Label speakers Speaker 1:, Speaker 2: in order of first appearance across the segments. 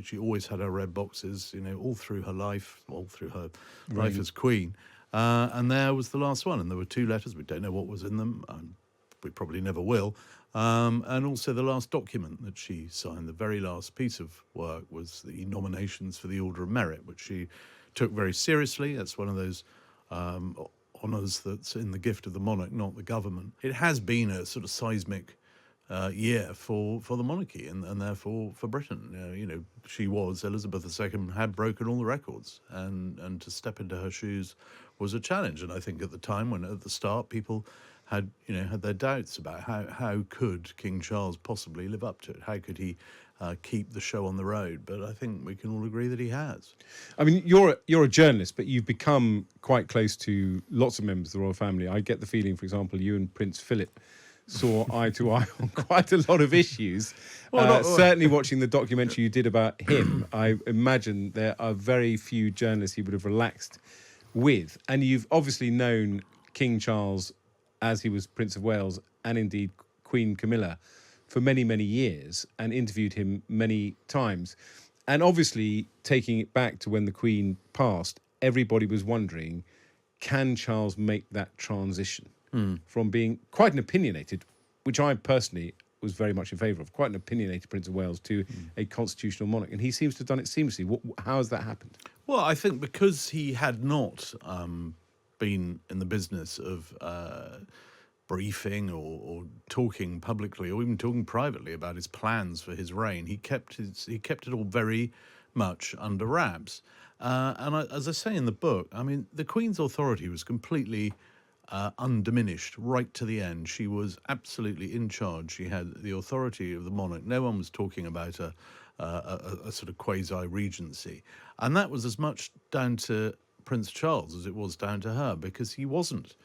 Speaker 1: She always had her red boxes, all through her life, all through her life
Speaker 2: Right.
Speaker 1: as queen. And there was the last one, and there were two letters. We don't know what was in them. We probably never will. And also the last document that she signed, the very last piece of work, was the nominations for the Order of Merit, which she took very seriously. That's one of those honours that's in the gift of the monarch, not the government. It has been a sort of seismic year for the monarchy and therefore for Britain. Elizabeth II had broken all the records, and to step into her shoes was a challenge. And I think at the time, when at the start people had their doubts about how could King Charles possibly live up to it, how could he keep the show on the road. But I think we can all agree that he has.
Speaker 2: I mean, you're a journalist, but you've become quite close to lots of members of the royal family. I get the feeling, for example, you and Prince Philip saw eye to eye on quite a lot of issues. Certainly watching the documentary you did about him, I imagine there are very few journalists he would have relaxed with. And you've obviously known King Charles as he was Prince of Wales, and indeed Queen Camilla, for many, many years, and interviewed him many times. And obviously, taking it back to when the Queen passed, everybody was wondering, can Charles make that transition from being quite an opinionated, which I personally was very much in favour of, quite an opinionated Prince of Wales, to a constitutional monarch. And he seems to have done it seamlessly. How has that happened?
Speaker 1: Well, I think because he had not been in the business of briefing or talking publicly or even talking privately about his plans for his reign, he kept it all very much under wraps. As I say in the book, I mean, the Queen's authority was completely undiminished right to the end. She was absolutely in charge. She had the authority of the monarch. No one was talking about a sort of quasi-regency. And that was as much down to Prince Charles as it was down to her, because he wasn't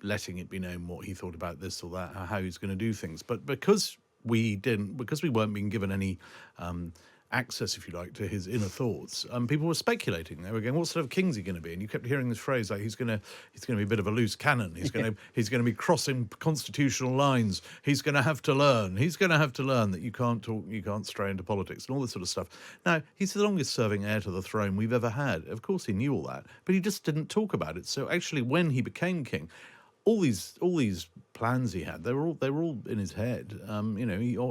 Speaker 1: letting it be known what he thought about this or that, or how he was going to do things. But because we weren't being given any access, if you like, to his inner thoughts, people were speculating. They were going, "What sort of king's he going to be?" And you kept hearing this phrase like, "He's going to be a bit of a loose cannon. He's going to be crossing constitutional lines. He's going to have to learn. He's going to have to learn that you can't talk, you can't stray into politics, and all this sort of stuff." Now, he's the longest-serving heir to the throne we've ever had. Of course, he knew all that, but he just didn't talk about it. So actually, when he became king, all these plans he had, they were all in his head.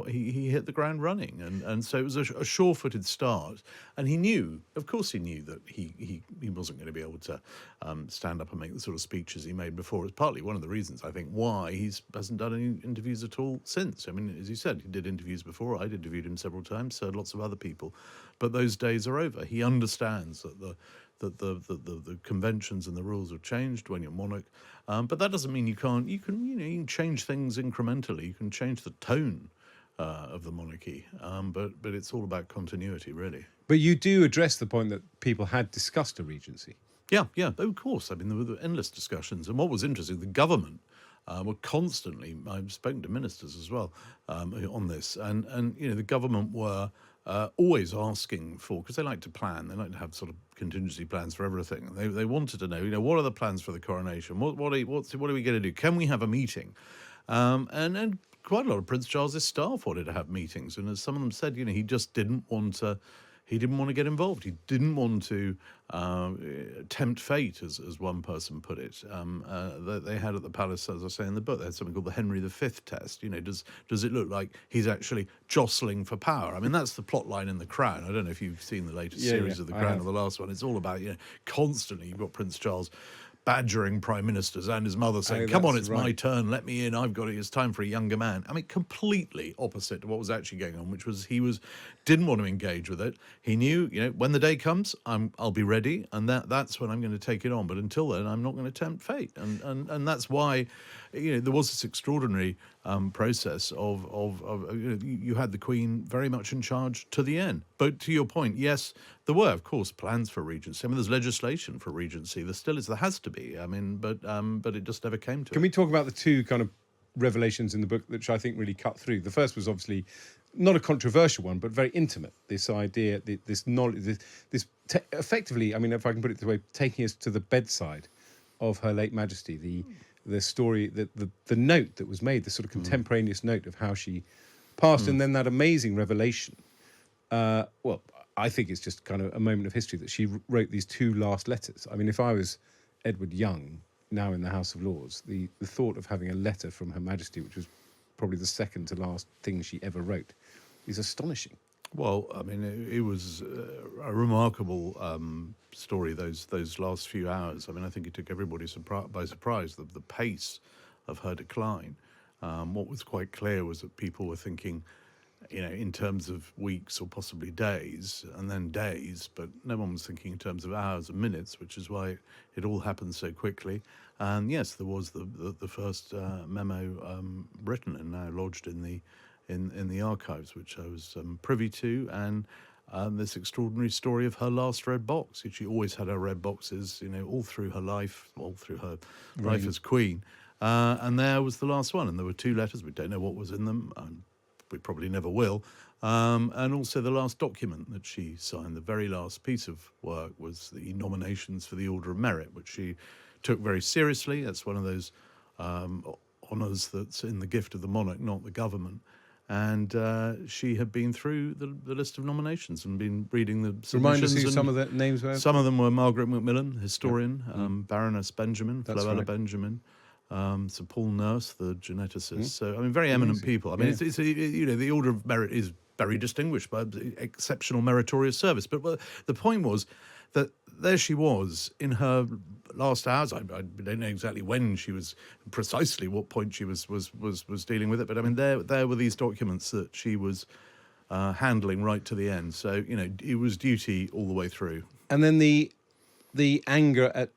Speaker 1: He hit the ground running, and so it was a sure-footed start. And he knew, of course, that he wasn't going to be able to stand up and make the sort of speeches he made before. It's partly one of the reasons, I think, why he hasn't done any interviews at all since. I mean, as you said, he did interviews before. I'd interviewed him several times, so had lots of other people, but those days are over. He understands that the conventions and the rules have changed when you're monarch, but that doesn't mean you can't. You can change things incrementally. You can change the tone of the monarchy, but it's all about continuity, really.
Speaker 2: But you do address the point that people had discussed a regency.
Speaker 1: Yeah, of course. I mean, there were endless discussions, and what was interesting, the government were constantly. I've spoken to ministers as well on this, and the government were always asking for, because they like to plan, they like to have sort of contingency plans for everything. They wanted to know, what are the plans for the coronation? What are we going to do? Can we have a meeting? And quite a lot of Prince Charles's staff wanted to have meetings, and as some of them said, he just didn't want to. He didn't want to get involved. He didn't want to tempt fate, as one person put it. They had at the palace, as I say in the book, they had something called the Henry V test. Does it look like he's actually jostling for power? I mean, that's the plot line in The Crown. I don't know if you've seen the latest series of The Crown or the last one. It's all about, constantly you've got Prince Charles badgering prime ministers and his mother saying, "Come on, it's my turn, let me in, I've got it, it's time for a younger man." I mean, completely opposite to what was actually going on, which was he didn't want to engage with it. He knew, when the day comes, I'll be ready, and that's when I'm going to take it on. But until then, I'm not going to tempt fate, and that's why, there was this extraordinary process of you had the Queen very much in charge to the end. But to your point, yes, there were, of course, plans for regency. I mean, there's legislation for regency. There still is. There has to be. I mean, but it just never came to it.
Speaker 2: Can we talk about the two kind of revelations in the book which I think really cut through? The first was obviously not a controversial one, but very intimate. This idea, this knowledge, effectively, I mean, if I can put it this way, taking us to the bedside of Her late Majesty. The story, the note that was made, the sort of contemporaneous note of how she passed, and then that amazing revelation Well, I think it's just kind of a moment of history that she wrote these two last letters. I mean, if I was Edward Young, now in the House of Lords, the thought of having a letter from Her Majesty, which was probably the second to last thing she ever wrote, is astonishing.
Speaker 1: Well, I mean, it was a remarkable story. Those last few hours. I mean, I think it took everybody by surprise. The pace of her decline. What was quite clear was that people were thinking, in terms of weeks or possibly days, and then days, but no one was thinking in terms of hours and minutes, which is why it all happened so quickly. And yes, there was the first memo written and now lodged in the archives, which I was privy to, and this extraordinary story of her last red box. She always had her red boxes, all through her life, all through her life as queen. And there was the last one, and there were two letters. We don't know what was in them. We probably never will. And also the last document that she signed, the very last piece of work, was the nominations for the Order of Merit, which she took very seriously. That's one of those honours that's in the gift of the monarch, not the government. And she had been through the list of nominations and been reading the submissions.
Speaker 2: Remind us who some of the names were.
Speaker 1: Some of them were Margaret Macmillan, historian, Baroness Benjamin, Floella Benjamin, Sir Paul Nurse, the geneticist. So, I mean, very eminent people. I mean, it's the Order of Merit is very distinguished by exceptional meritorious service. But the point was that there she was in her last hours. I don't know exactly when she was, precisely what point she was dealing with it. But I mean, there were these documents that she was handling right to the end. So it was duty all the way through.
Speaker 2: And then the anger at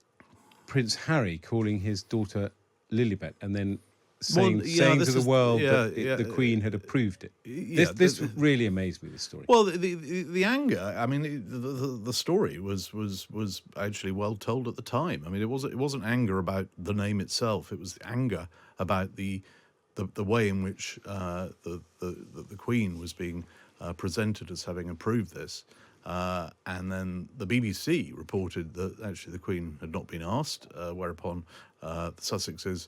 Speaker 2: Prince Harry calling his daughter Lilibet, and then saying to the world that the Queen had approved it. This really amazed me, this story.
Speaker 1: Well, the anger, I mean, the story was actually well told at the time. I mean, it wasn't anger about the name itself. It was anger about the way in which the Queen was being presented as having approved this. And then the BBC reported that actually the Queen had not been asked, whereupon the Sussexes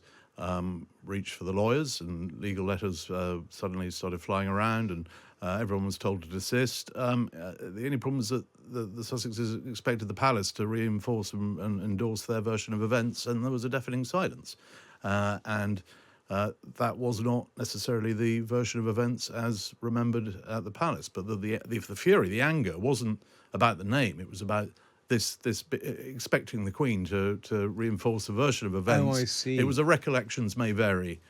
Speaker 1: reached for the lawyers, and legal letters suddenly started flying around, and everyone was told to desist. The only problem was that the Sussexes expected the palace to reinforce and endorse their version of events, and there was a deafening silence. And that was not necessarily the version of events as remembered at the palace. But the fury, the anger, wasn't about the name. It was about this expecting the Queen to reinforce a version of events.
Speaker 2: Oh, I see.
Speaker 1: It was a recollections may vary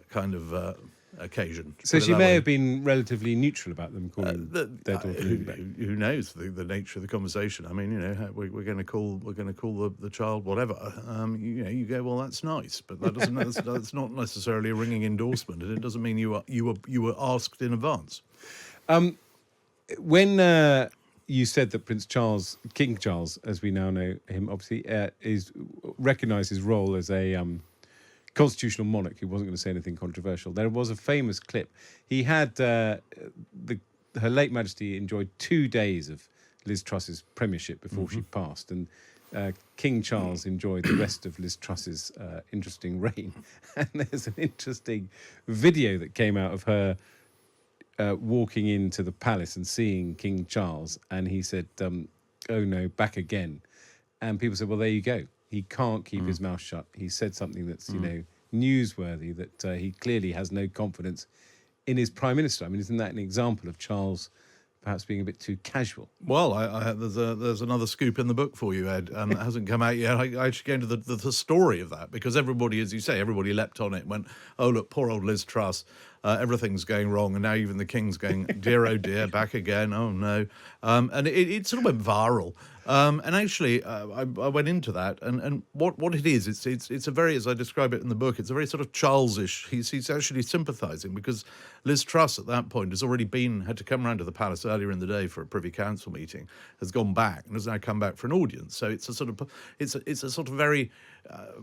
Speaker 1: kind of occasion.
Speaker 2: So she may have been relatively neutral about them calling their daughter Lilibet.
Speaker 1: Who knows the nature of the conversation? I mean, we're going to call the child whatever. You go, well, that's nice, but that doesn't that's not necessarily a ringing endorsement, and it doesn't mean you were asked in advance.
Speaker 2: When you said that King Charles, as we now know him, obviously is recognised his role as a constitutional monarch who wasn't going to say anything controversial. There was a famous clip. He had Her late Majesty enjoyed 2 days of Liz Truss's premiership before she passed, and King Charles enjoyed the rest of Liz Truss's interesting reign. And there's an interesting video that came out of her walking into the palace and seeing King Charles, and he said, "Oh no, back again." And people said, "Well, there you go. He can't keep his mouth shut. He said something that's newsworthy. That he clearly has no confidence in his prime minister." I mean, isn't that an example of Charles perhaps being a bit too casual?
Speaker 1: Well, there's another scoop in the book for you, Ed. It hasn't come out yet. I should go into the story of that, because everybody, as you say, everybody leapt on it and went, "Oh, look, poor old Liz Truss. Everything's going wrong," and now even the King's going, "Dear, oh dear, back again, oh no." And it sort of went viral. And actually, I went into that, and what it is, it's a very, as I describe it in the book, it's a very sort of Charles-ish. He's actually sympathising, because Liz Truss at that point has already had to come round to the palace earlier in the day for a Privy Council meeting, has gone back and has now come back for an audience. So it's a sort of very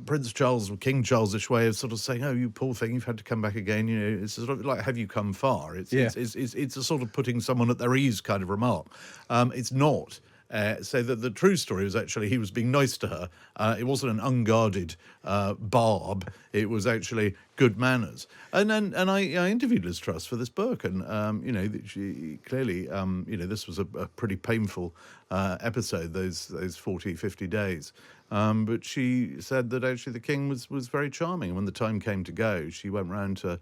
Speaker 1: Prince Charles or King Charles-ish way of sort of saying, "Oh, you poor thing, you've had to come back again." It's sort of like, "Have you come far?" It's a sort of putting someone at their ease kind of remark. It's not So that the true story was actually he was being nice to her. It wasn't an unguarded barb. It was actually good manners. And I interviewed Liz Truss for this book, and she clearly this was a pretty painful episode, those 40, 50 days. But she said that actually the king was very charming. And when the time came to go, she went round to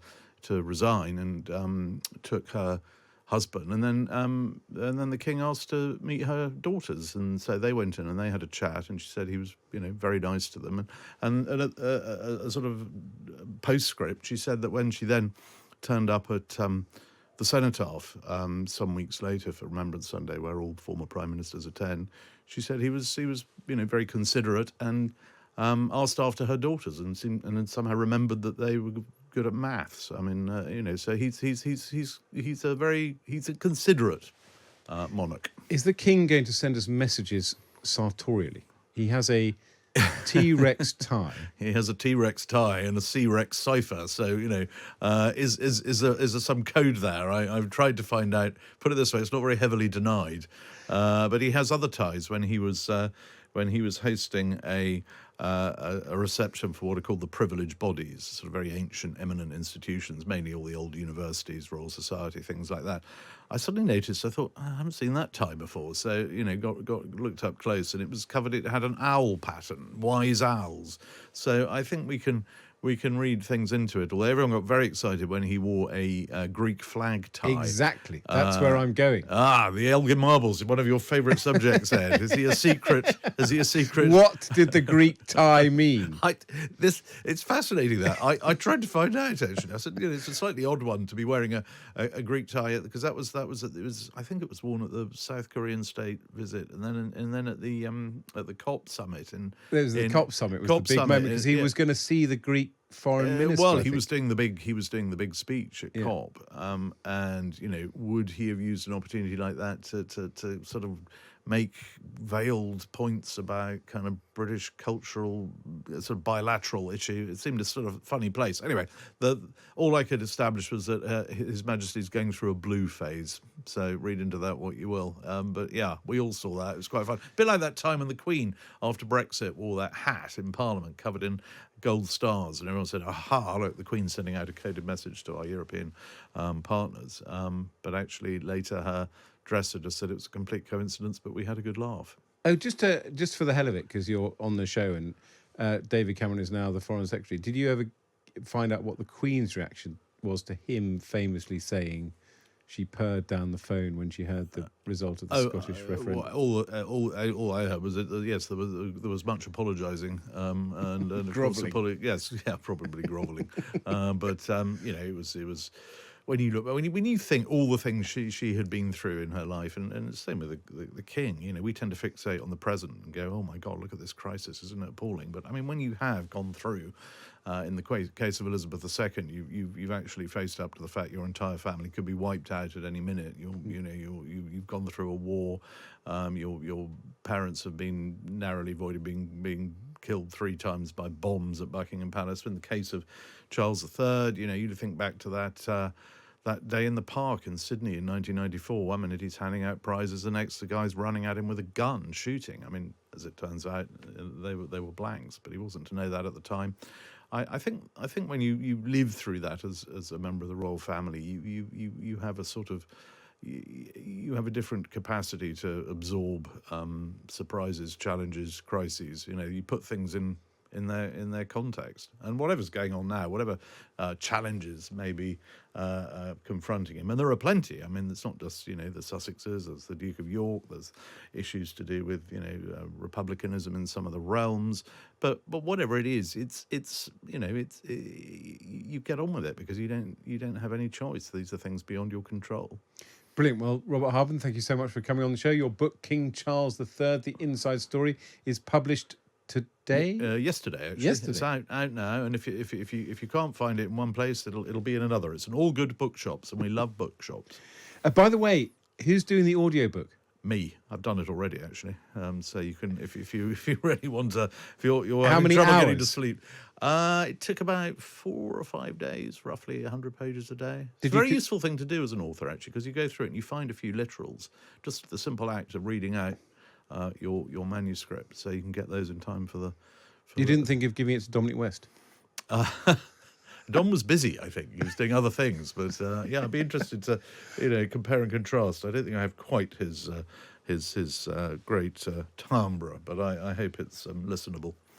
Speaker 1: resign and took her husband, and then the king asked to meet her daughters, and so they went in and they had a chat, and she said he was very nice to them, and a sort of postscript, she said that when she then turned up at the cenotaph some weeks later for Remembrance Sunday, where all former prime ministers attend, she said he was very considerate and asked after her daughters, and then somehow remembered that they were good at maths. I mean, so he's a considerate monarch.
Speaker 2: Is the king going to send us messages sartorially? He has a T-Rex tie.
Speaker 1: He has a T-Rex tie and a C-Rex cipher. So is there some code there? I've tried to find out. Put it this way, it's not very heavily denied, but he has other ties. When he was hosting a reception for what are called the privileged bodies, sort of very ancient, eminent institutions, mainly all the old universities, Royal Society, things like that. I suddenly noticed, I thought, I haven't seen that tie before. So, got looked up close, and it was covered, it had an owl pattern, wise owls. So I think we can read things into it. Although everyone got very excited when he wore a Greek flag tie.
Speaker 2: Exactly. That's where I'm going.
Speaker 1: The Elgin Marbles, one of your favourite subjects, Ed. Is he a secret?
Speaker 2: What did the Greek tie mean?
Speaker 1: It's fascinating that. I tried to find out, actually. I said, it's a slightly odd one to be wearing a Greek tie, because it was I think it was worn at the South Korean state visit, and then at the COP summit.
Speaker 2: There was the COP summit was the big moment, because he was going to see the Greek foreign minister.
Speaker 1: Well, he was doing the big speech at COP, and would he have used an opportunity like that to sort of make veiled points about kind of British cultural sort of bilateral issue? It seemed a sort of funny place. Anyway, all I could establish was that His Majesty's going through a blue phase. So read into that what you will. But yeah, we all saw that. It was quite fun. A bit like that time when the Queen, after Brexit, wore that hat in Parliament covered in gold stars, and everyone said, aha, look, the Queen's sending out a coded message to our European partners. But actually later her dresser just said it was a complete coincidence, but we had a good laugh.
Speaker 2: Oh, just for the hell of it, because you're on the show, and David Cameron is now the Foreign Secretary. Did you ever find out what the Queen's reaction was to him famously saying she purred down the phone when she heard the result of the Scottish referendum?
Speaker 1: All I heard was that yes, there was much apologising and of course probably grovelling, but it was. When you think all the things she had been through in her life, and it's the same with the king, we tend to fixate on the present and go, oh my God, look at this crisis, isn't it appalling? But I mean, when you have gone through, in the case of Elizabeth II, you've actually faced up to the fact your entire family could be wiped out at any minute. You've gone through a war. Your parents have been narrowly avoided being killed 3 times by bombs at Buckingham Palace. In the case of Charles III, you think back to that day in the park in Sydney in 1994. One minute he's handing out prizes, the next the guy's running at him with a gun, shooting. I mean, as it turns out, they were blanks, but he wasn't to know that at the time. I think when you live through that as a member of the royal family, you have a sort of you have a different capacity to absorb surprises, challenges, crises. You put things in their context, and whatever's going on now, whatever challenges may be confronting him, and there are plenty. I mean, it's not just the Sussexes. There's the Duke of York. There's issues to do with republicanism in some of the realms. But whatever it is, it's you get on with it because you don't have any choice. These are things beyond your control.
Speaker 2: Brilliant. Well, Robert Hardman, thank you so much for coming on the show. Your book, King Charles III, The Inside Story, is published today?
Speaker 1: Yesterday, actually.
Speaker 2: Yesterday.
Speaker 1: It's out now, and if you can't find it in one place, it'll be in another. It's in all good bookshops, and we love bookshops.
Speaker 2: By the way, who's doing the audiobook?
Speaker 1: Me. I've done it already, actually. So you can, if you really want to, if you're
Speaker 2: How
Speaker 1: having
Speaker 2: many
Speaker 1: trouble
Speaker 2: hours?
Speaker 1: getting to sleep. It took about 4 or 5 days, roughly 100 pages a day. It's a very useful thing to do as an author, actually, because you go through it and you find a few literals. Just the simple act of reading out your manuscript, so you can get those in time for the.
Speaker 2: You didn't think of giving it to Dominic West?
Speaker 1: Don was busy, I think. He was doing other things, but yeah, I'd be interested to, compare and contrast. I don't think I have quite his great timbre, but I hope it's listenable.